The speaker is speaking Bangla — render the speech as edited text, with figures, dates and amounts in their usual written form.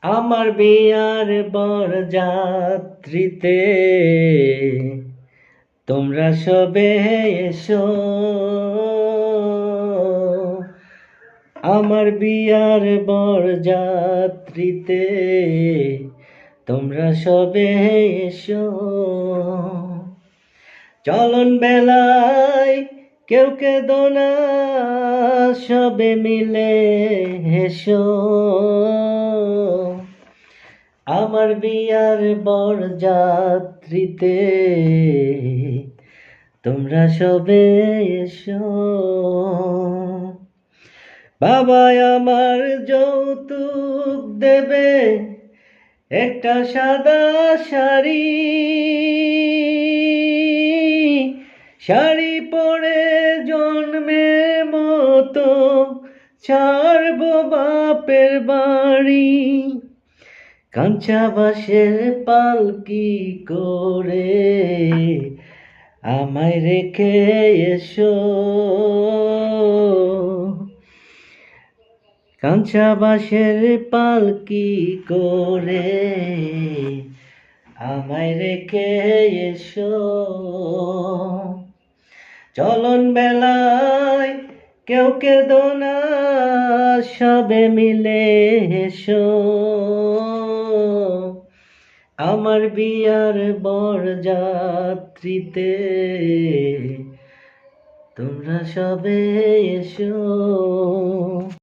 আমার বিয়ার বরযাত্রীতে তোমরা সবে এসো, আমার বিয়ার বরযাত্রীতে তোমরা সবে এসো। চলন বেলায় কেউ কেঁদো না, সবে মিলে হেসো। আমার বিয়ার বরযাত্রীতে তোমরা সবে এসো। বাবা আমার যৌতুক দেবে একটা সাদা শাড়ি, শাড়ি পরে জন্মের মতো ছাড়বো বাপের বাড়ি। কাঁচা বাঁশের পালকি করে আমায় রেখে এসো, কাঁচা বাঁশের পালকি করে আমায় রেখে এসো। চলন বেলায় কেউ কেঁদো না, সবে মিলে হেসো। আমার বিয়ার বরযাত্রীতে তোমরা সবে এসো।